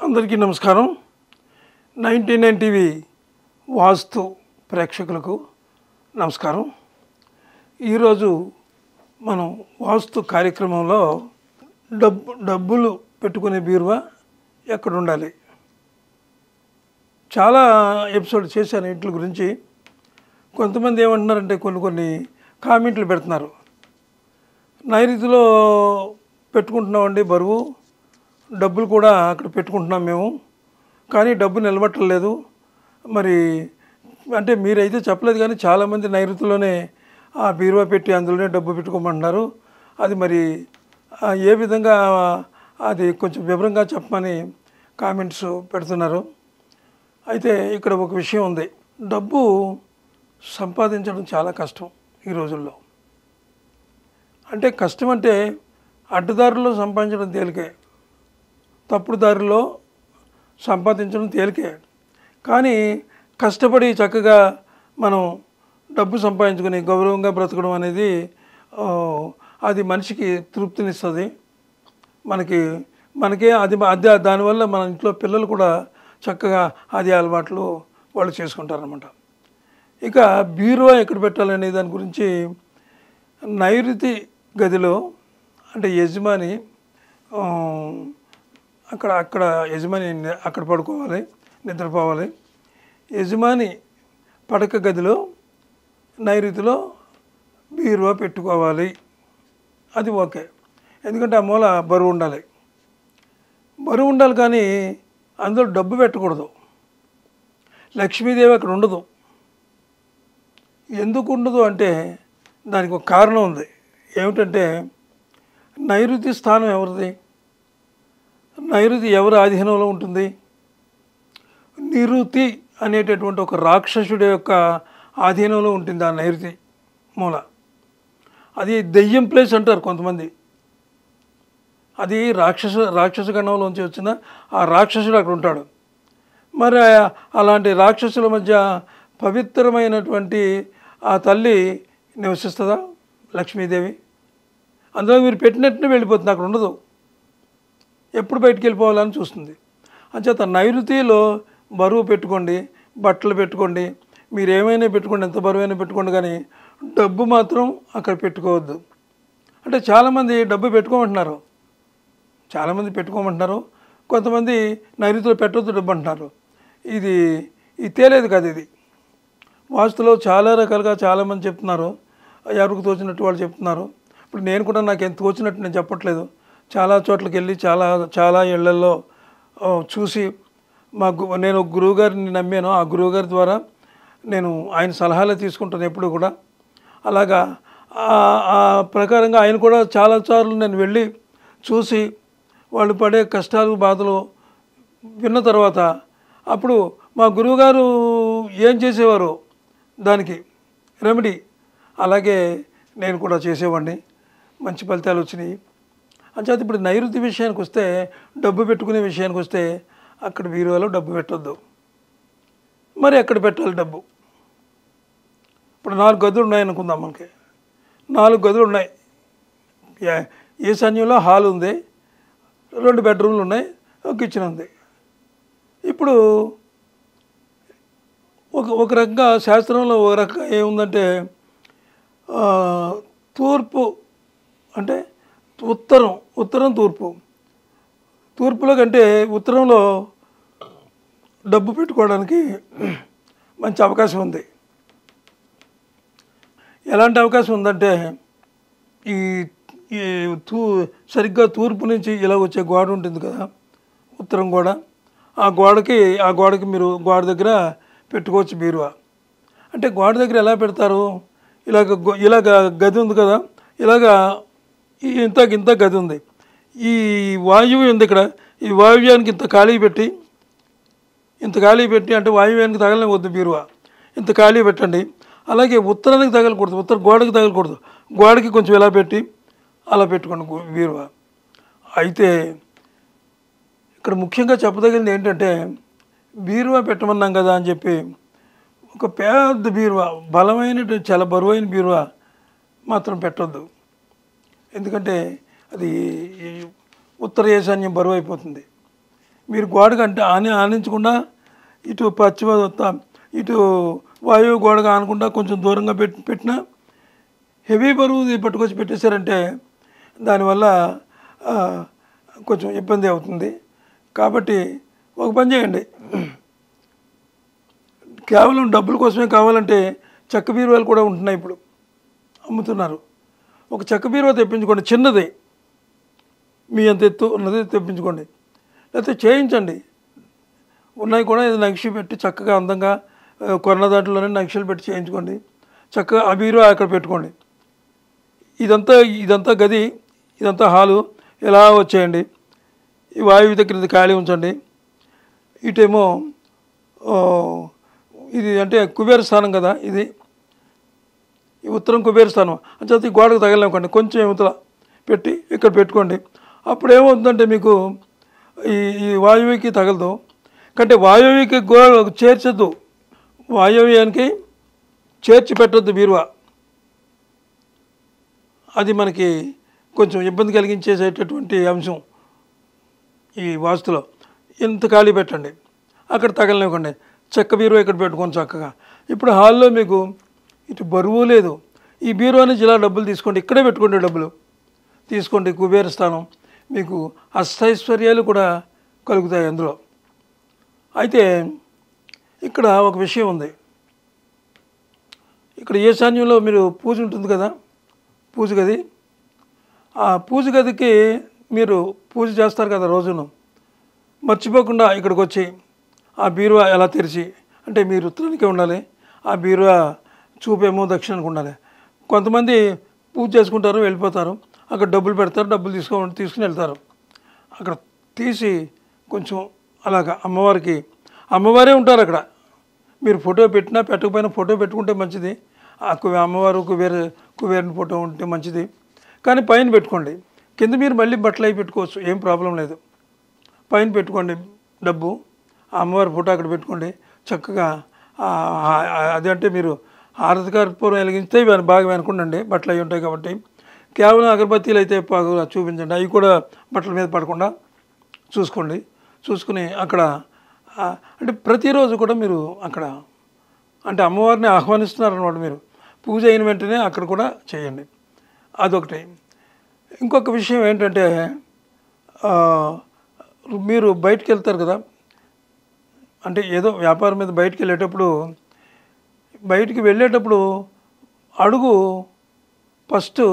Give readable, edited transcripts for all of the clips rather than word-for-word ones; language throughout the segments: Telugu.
అందరికీ నమస్కారం. 99 టీవీ వాస్తు ప్రేక్షకులకు నమస్కారం. ఈరోజు మనం వాస్తు కార్యక్రమంలో డబ్బులు పెట్టుకునే బీరువా ఎక్కడ ఉండాలి, చాలా ఎపిసోడ్ చేశాను వీటి గురించి. కొంతమంది ఏమంటున్నారంటే కొన్ని కామెంట్లు పెడుతున్నారు. నైరుతిలో పెట్టుకుంటున్నామండి బరువు, డబ్బులు కూడా అక్కడ పెట్టుకుంటున్నాం మేము, కానీ డబ్బు నిలబట్టలేదు. మరి అంటే మీరైతే చెప్పలేదు, కానీ చాలామంది నైరుతిలోనే ఆ బీరువా పెట్టి అందులోనే డబ్బు పెట్టుకోమంటున్నారు. అది మరి ఏ విధంగా, అది కొంచెం వివరంగా చెప్పమని కామెంట్స్ పెడుతున్నారు. అయితే ఇక్కడ ఒక విషయం ఉంది. డబ్బు సంపాదించడం చాలా కష్టం ఈ రోజుల్లో. అంటే కష్టం అంటే అడ్డదారుల్లో సంపాదించడం తేలికే, తప్పుడు దారిలో సంపాదించడం తేలికే. కానీ కష్టపడి చక్కగా మనం డబ్బు సంపాదించుకొని గౌరవంగా బ్రతకడం అనేది అది మనిషికి తృప్తినిస్తుంది. మనకే అది దానివల్ల మన ఇంట్లో పిల్లలు కూడా చక్కగా అది అలవాట్లు వాళ్ళు చేసుకుంటారనమాట. ఇక బీరువా ఎక్కడ పెట్టాలనే దాని గురించి, నైరుతి గదిలో అంటే యజమాని అక్కడ యజమాని అక్కడ పడుకోవాలి, నిద్రపోవాలి. యజమాని పడక గదిలో నైరుతిలో బీరువా పెట్టుకోవాలి. అది ఓకే, ఎందుకంటే ఆ మూల బరువు ఉండాలి. కానీ అందులో డబ్బు పెట్టకూడదు. లక్ష్మీదేవి అక్కడ ఉండదు. ఎందుకు ఉండదు అంటే దానికి ఒక కారణం ఉంది. ఏమిటంటే నైరుతి స్థానం ఎవరిది? నైరుతి ఎవరి ఆధీనంలో ఉంటుంది? నిరుతి అనేటటువంటి ఒక రాక్షసుడి యొక్క ఆధీనంలో ఉంటుంది ఆ నైరుతి మూల. అది దెయ్యం ప్లేస్ అంటారు కొంతమంది. అది రాక్షస గణంలోంచి వచ్చిన ఆ రాక్షసుడు అక్కడ ఉంటాడు. మరి అలాంటి రాక్షసుల మధ్య పవిత్రమైనటువంటి ఆ తల్లి నివసిస్తుందా? లక్ష్మీదేవి అందులో మీరు పెట్టినట్టునే వెళ్ళిపోతుంది, అక్కడ ఉండదు. ఎప్పుడు బయటికి వెళ్ళిపోవాలని చూస్తుంది. అంచేత నైరుతిలో బరువు పెట్టుకోండి, బట్టలు పెట్టుకోండి, మీరు ఏమైనా పెట్టుకోండి, ఎంత బరువైనా పెట్టుకోండి, కానీ డబ్బు మాత్రం అక్కడ పెట్టుకోవద్దు. అంటే చాలామంది డబ్బు పెట్టుకోమంటున్నారు, కొంతమంది నైరుతిలో పెట్టవద్దు డబ్బు అంటున్నారు. ఇది తేలేదు కాదు. ఇది వాస్తులో చాలా రకాలుగా చాలామంది చెప్తున్నారు, ఎవరికి తోచినట్టు వాళ్ళు చెప్తున్నారు. ఇప్పుడు నేను కూడా నాకు ఎంత తోచినట్టు నేను చెప్పట్లేదు. చాలా చోట్లకి వెళ్ళి చాలా ఇళ్లల్లో చూసి నేను గురువుగారిని నమ్మాను. ఆ గురువుగారి ద్వారా నేను ఆయన సలహాలే తీసుకుంటాను ఎప్పుడు కూడా. అలాగా ఆ ప్రకారంగా ఆయన కూడా చాలాసార్లు నేను వెళ్ళి చూసి వాళ్ళు పడే కష్టాలు బాధలు విన్న తర్వాత అప్పుడు మా గురువుగారు ఏం చేసేవారు దానికి రెమెడీ, అలాగే నేను కూడా చేసేవాడిని. మంచి ఫలితాలు వచ్చినాయి. అంచేత ఇప్పుడు నైరుతి విషయానికి వస్తే, డబ్బు పెట్టుకునే విషయానికి వస్తే, అక్కడ బీరువాలో డబ్బు పెట్టొద్దు. మరి ఎక్కడ పెట్టాలి డబ్బు? ఇప్పుడు 4 గదులు ఉన్నాయనుకుందాం. మనకి 4 గదులు ఉన్నాయి. ఈశాన్యంలో హాల్ ఉంది, 2 బెడ్రూమ్లు ఉన్నాయి, ఒక కిచెన్ ఉంది. ఇప్పుడు ఒక రకంగా శాస్త్రంలో ఒక రకంగా ఏముందంటే, తూర్పు అంటే ఉత్తరం తూర్పులో కంటే ఉత్తరంలో డబ్బు పెట్టుకోవడానికి మంచి అవకాశం ఉంది. ఎలాంటి అవకాశం ఉందంటే, ఈ సరిగ్గా తూర్పు నుంచి ఇలా వచ్చే గోడ ఉంటుంది కదా, ఉత్తరం గోడ, ఆ గోడకి మీరు గోడ దగ్గర పెట్టుకోవచ్చు బీరువా. అంటే గోడ దగ్గర ఎలా పెడతారు? ఇలాగ గది ఉంది కదా, ఇలాగా ఇంత గది ఉంది. ఈ వాయువు ఉంది ఇక్కడ, ఈ వాయువ్యానికి ఇంత ఖాళీ పెట్టి అంటే వాయువ్యానికి తగలనే వద్దు బీరువా, ఇంత ఖాళీ పెట్టండి. అలాగే ఉత్తరానికి తగలకూడదు, ఉత్తర గోడకి తగలకూడదు, గోడకి కొంచెం ఇలా పెట్టి అలా పెట్టుకోండి బీరువా. అయితే ఇక్కడ ముఖ్యంగా చెప్పదగింది ఏంటంటే, బీరువా పెట్టమన్నాం కదా అని చెప్పి ఒక పెద్ద బీరువా, చాలా బరువైన బీరువా మాత్రం పెట్టొద్దు. ఎందుకంటే అది ఉత్తర ఈశాన్యం బరువు అయిపోతుంది. మీరు గోడకు అంటే ఆనించకుండా ఇటు ఇటు వాయువు గోడగా ఆనకుండా కొంచెం దూరంగా పెట్టినా హెవీ బరువు పట్టుకొచ్చి పెట్టేశారంటే దానివల్ల కొంచెం ఇబ్బంది అవుతుంది. కాబట్టి ఒక పని చేయండి, కేవలం డబ్బుల కోసమే కావాలంటే చెక్క బీరువాలు కూడా ఉంటున్నాయి, ఇప్పుడు అమ్ముతున్నారు. ఒక చెక్క బీరువా తెప్పించుకోండి, చిన్నది, మీ అంత ఎత్తు ఉన్నది తెప్పించుకోండి, లేకపోతే చేయించండి. ఉన్నాయి కూడా ఇది నక్షి పెట్టి చక్కగా అందంగా కొన్న దాంట్లోనే నక్షలు పెట్టి చేయించుకోండి. చక్కగా ఆ బీరువా అక్కడ పెట్టుకోండి. ఇదంతా గది, ఇదంతా హాలు ఎలా వచ్చేయండి. ఈ వాయువు దగ్గర ఖాళీ ఉంచండి. ఇటేమో ఇది అంటే కుబేర స్థానం కదా, ఇది ఈ ఉత్తరం కుబేర స్థానం అంచేత ఈ గోడకు తగలనివ్వకండి, కొంచెం యువతల పెట్టి ఇక్కడ పెట్టుకోండి. అప్పుడు ఏమవుతుందంటే మీకు ఈ వాయువుకి తగలదు. కంటే వాయువుకి చేర్చద్దు, వాయువ్యానికి చేర్చి పెట్టద్దు బీరువా. అది మనకి కొంచెం ఇబ్బంది కలిగించేసేటటువంటి అంశం ఈ వాస్తులో. ఇంత ఖాళీ పెట్టండి, అక్కడ తగలనివ్వకండి. చెక్క బీరువా ఇక్కడ పెట్టుకోండి చక్కగా. ఇప్పుడు హాల్లో మీకు ఇటు బరువు లేదు. ఈ బీరువా నుంచి ఇలా డబ్బులు తీసుకోండి, ఇక్కడే పెట్టుకోండి, డబ్బులు తీసుకోండి. కుబేర స్థానం, మీకు అష్టైశ్వర్యాలు కూడా కలుగుతాయి అందులో. అయితే ఇక్కడ ఒక విషయం ఉంది. ఇక్కడ ఈశాన్యంలో మీరు పూజ ఉంటుంది కదా, పూజ గది. ఆ పూజ గదికి మీరు పూజ చేస్తారు కదా రోజును, మర్చిపోకుండా ఇక్కడికి వచ్చి ఆ బీరువా ఎలా తెరిచి, అంటే మీరు ఉత్తరానికే ఉండాలి, ఆ బీరువా చూపేమో దక్షిణానికి ఉండాలి. కొంతమంది పూజ చేసుకుంటారు, వెళ్ళిపోతారు, అక్కడ డబ్బులు పెడతారు, డబ్బులు తీసుకుని వెళ్తారు. అక్కడ తీసి కొంచెం అలాగా అమ్మవారే ఉంటారు అక్కడ. మీరు ఫోటో పెట్టినా పెట్టకపోయినా ఫోటో పెట్టుకుంటే మంచిది. అమ్మవారు కుబేరుని ఫోటో ఉంటే మంచిది. కానీ పైన పెట్టుకోండి, కింద మీరు మళ్ళీ బట్టలు అవి పెట్టుకోవచ్చు, ఏం ప్రాబ్లం లేదు. పైన పెట్టుకోండి డబ్బు, ఆ అమ్మవారి ఫోటో అక్కడ పెట్టుకోండి చక్కగా. అదంటే మీరు హారతి కర్పూరం వెలిగిస్తే బాగా వెనుకుండండి, బట్టలు అవి ఉంటాయి కాబట్టి. కేవలం అగరబత్తీలు అయితే చూపించండి, అవి కూడా బట్టల మీద పడకుండా చూసుకుని అక్కడ అంటే ప్రతిరోజు కూడా మీరు అక్కడ అంటే అమ్మవారిని ఆహ్వానిస్తున్నారన్నమాట. మీరు పూజ అయిన వెంటనే అక్కడ కూడా చేయండి, అదొకటి. ఇంకొక విషయం ఏంటంటే మీరు బయటికి వెళ్తారు కదా, అంటే ఏదో వ్యాపారం మీద బయటికి వెళ్ళేటప్పుడు అడుగు ఫస్ట్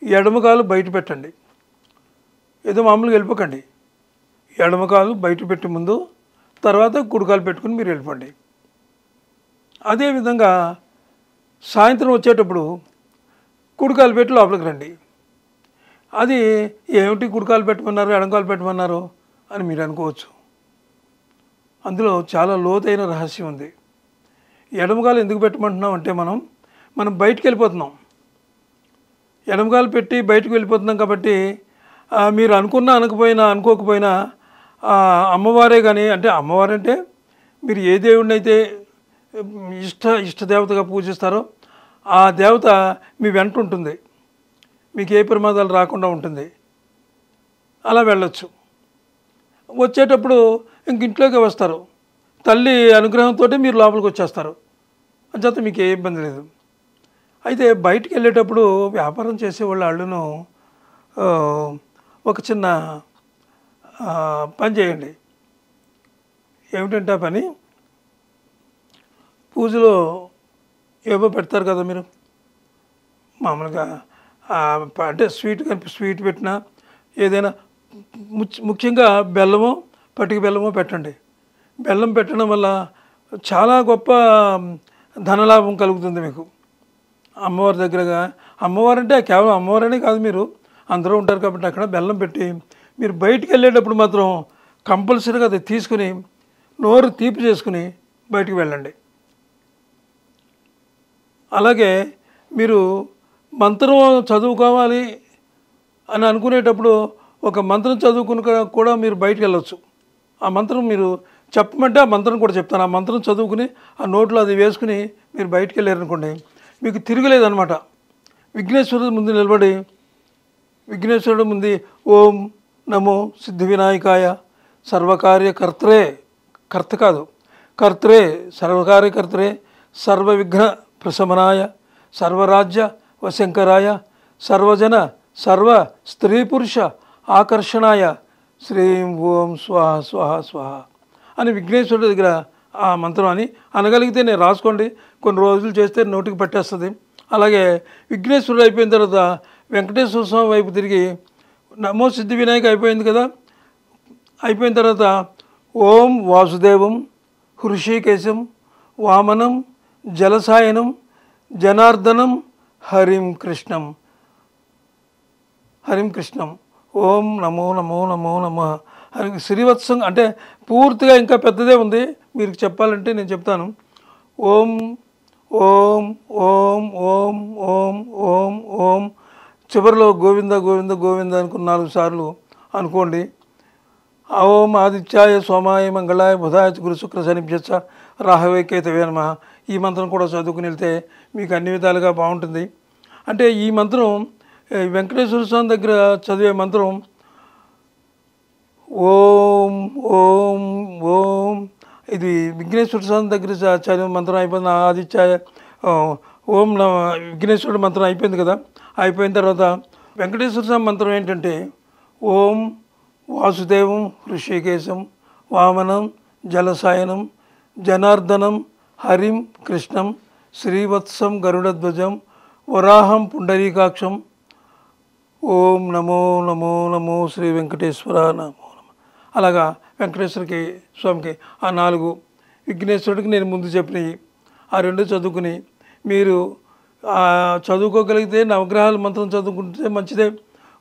ఎడమకాలు బయట పెట్టండి, ఏదో మామూలుగా వెళ్ళిపోకండి. ఎడమకాలు బయట పెట్టి ముందు, తర్వాత కుడికాలు పెట్టుకుని మీరు వెళ్ళిపోండి. అదేవిధంగా సాయంత్రం వచ్చేటప్పుడు కుడికాలు పెట్టి లోపలికి రండి. అది ఏమిటి కుడికాలు పెట్టమన్నారు, ఎడమకాలు పెట్టమన్నారు అని మీరు అనుకోవచ్చు. అందులో చాలా లోతైన రహస్యం ఉంది. ఎడమకాలు ఎందుకు పెట్టమంటున్నాం అంటే మనం బయటికి వెళ్ళిపోతున్నాం, ఎడమకాలు పెట్టి బయటకు వెళ్ళిపోతున్నాం కాబట్టి మీరు అనుకోకపోయినా అమ్మవారే కానీ, అంటే అమ్మవారంటే మీరు ఏ దేవుడిని అయితే ఇష్టదేవతగా పూజిస్తారో ఆ దేవత మీ వెంట ఉంటుంది, మీకు ఏ ప్రమాదాలు రాకుండా ఉంటుంది. అలా వెళ్ళొచ్చు. వచ్చేటప్పుడు ఇంట్లోకి వస్తారు, తల్లి అనుగ్రహంతో మీరు లోపలికి వచ్చేస్తారు, అంచేత మీకు ఏ ఇబ్బంది లేదు. అయితే బయటికి వెళ్ళేటప్పుడు వ్యాపారం చేసేవాళ్ళు వాళ్ళను ఒక చిన్న పని చేయండి. ఏమిటంటే ఆ పని, పూజలో ఏవో పెడతారు కదా మీరు మామూలుగా, అంటే స్వీట్ పెట్టినా ఏదైనా ముఖ్యంగా బెల్లమో పటిక బెల్లమో పెట్టండి. బెల్లం పెట్టడం వల్ల చాలా గొప్ప ధనలాభం కలుగుతుంది మీకు అమ్మవారి దగ్గరగా. అమ్మవారంటే కేవలం అమ్మవారనే కాదు, మీరు అందరూ ఉంటారు కాబట్టి అక్కడ బెల్లం పెట్టి మీరు బయటికి వెళ్ళేటప్పుడు మాత్రం కంపల్సరీగా అది తీసుకుని నోరు తీపి చేసుకుని బయటికి వెళ్ళండి. అలాగే మీరు మంత్రం చదువుకోవాలి అని అనుకునేటప్పుడు ఒక మంత్రం చదువుకుని కూడా మీరు బయటికి వెళ్ళొచ్చు. ఆ మంత్రం మీరు చెప్పమంటే ఆ మంత్రం కూడా చెప్తాను. ఆ మంత్రం చదువుకుని ఆ నోట్లో అది వేసుకుని మీరు బయటికి వెళ్ళారనుకోండి, మీకు తిరగలేదన్నమాట. విఘ్నేశ్వరుడు ముందు నిలబడి, విఘ్నేశ్వరుడు ముందు ఓం నమో సిద్ధి వినాయకాయ సర్వకార్యకర్త్రే, కర్త కాదు కర్త్రే, సర్వకార్యకర్త్రే, సర్వవిఘ్న ప్రశమనాయ, సర్వరాజ్య వశంకరాయ, సర్వజన సర్వ స్త్రీ పురుష ఆకర్షణాయ శ్రీం ఓం స్వాహ స్వాహ స్వాహ అని విఘ్నేశ్వరుడి దగ్గర ఆ మంత్రం అని అనగలిగితే నేను రాసుకోండి. కొన్ని రోజులు చేస్తే నోటికి పట్టేస్తుంది. అలాగే విఘ్నేశ్వరుడు అయిపోయిన తర్వాత వెంకటేశ్వర స్వామి వైపు తిరిగి నమో సిద్ధి వినాయక అయిపోయింది కదా. అయిపోయిన తర్వాత ఓం వాసుదేవం హృషికేశం వామనం జలసాయనం జనార్దనం హరిం కృష్ణం ఓం నమో నమో నమో నమ హరి. శ్రీవత్సం అంటే పూర్తిగా ఇంకా పెద్దదే ఉంది, మీరు చెప్పాలంటే నేను చెప్తాను. ఓం ఓం ఓం ఓం ఓం ఓం ఓం చివరిలో గోవింద గోవింద గోవింద అనుకున్న 4 సార్లు అనుకోండి. ఓం ఆదిత్యాయ సోమాయ మంగళాయ బుధాయ గురు శుక్ర శనిభ్యచ్చ రాహవే కేతవే నమః. ఈ మంత్రం కూడా చదువుకుని వెళ్తే మీకు అన్ని విధాలుగా బాగుంటుంది. అంటే ఈ మంత్రం వెంకటేశ్వర స్వామి దగ్గర చదివే మంత్రం ఓం ఓం ఓం. ఇది విఘ్నేశ్వర స్వామి దగ్గర చదివే మంత్రం అయిపోయింది. ఆదిత్యాయ ఓం విఘ్నేశ్వరుడు మంత్రం అయిపోయింది కదా. అయిపోయిన తర్వాత వెంకటేశ్వర స్వామి మంత్రం ఏంటంటే ఓం వాసుదేవం హృషికేశం వామనం జలసాయనం జనార్దనం హరిం కృష్ణం శ్రీవత్సం గరుడధ్వజం వరాహం పుండరీకాక్షం ఓం నమో నమో నమో శ్రీ వెంకటేశ్వర నమో నమ. అలాగా వెంకటేశ్వరకి స్వామికి ఆ 4 విఘ్నేశ్వరుడికి నేను ముందు చెప్పినవి ఆ 2 చదువుకుని మీరు చదువుకోగలిగితే నవగ్రహాల మంత్రం చదువుకుంటే మంచిదే.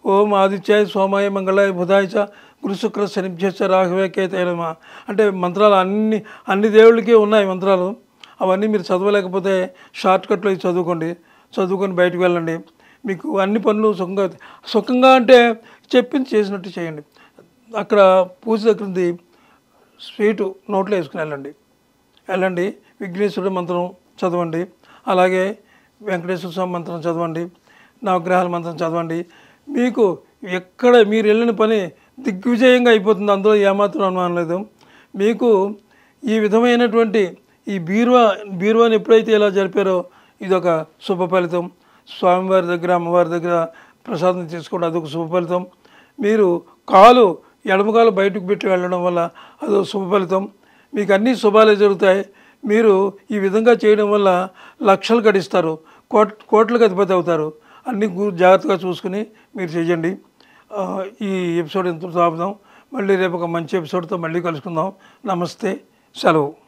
ఓం ఆదిత్యాయ సోమాయ మంగళాయ బుధాయ చ గురు శుక్ర శనిభ్యచ్చ రాఘవే కేతవే నమః. అంటే మంత్రాలు అన్ని దేవుళ్ళకి ఉన్నాయి మంత్రాలు. అవన్నీ మీరు చదవలేకపోతే షార్ట్కట్లో ఇవి చదువుకొని బయటకు వెళ్ళండి. మీకు అన్ని పనులు సుఖంగా అంటే చెప్పింది చేసినట్టు చేయండి. అక్కడ పూజ దగ్గర స్వీటు నోట్లో వేసుకుని వెళ్ళండి. విఘ్నేశ్వరుడు మంత్రం చదవండి, అలాగే వెంకటేశ్వర స్వామి మంత్రం చదవండి, నవగ్రహాల మంత్రం చదవండి. మీకు ఎక్కడ మీరు వెళ్ళిన పని దిగ్విజయంగా అయిపోతుంది, అందులో ఏమాత్రం అనుమానం లేదు. మీకు ఈ విధమైనటువంటి ఈ బీరువాని ఎప్పుడైతే ఇలా జరిపారో ఇదొక శుభ ఫలితం. స్వామివారి దగ్గర అమ్మవారి దగ్గర ప్రసాదం తీసుకోవడం అదొక శుభ ఫలితం. మీరు ఎడమ కాలు బయటకు పెట్టి వెళ్ళడం వల్ల అదొక శుభ ఫలితం. మీకు అన్ని శుభాలే జరుగుతాయి. మీరు ఈ విధంగా చేయడం వల్ల లక్షలు గడిస్తారు, కోట్లకు అధిపతి అవుతారు. అన్ని జాగ్రత్తగా చూసుకుని మీరు చేయండి. ఈ ఎపిసోడ్ ఎంతో ఆపుదాం. మళ్ళీ రేపు ఒక మంచి ఎపిసోడ్తో మళ్ళీ కలుసుకుందాం. నమస్తే, సెలవు.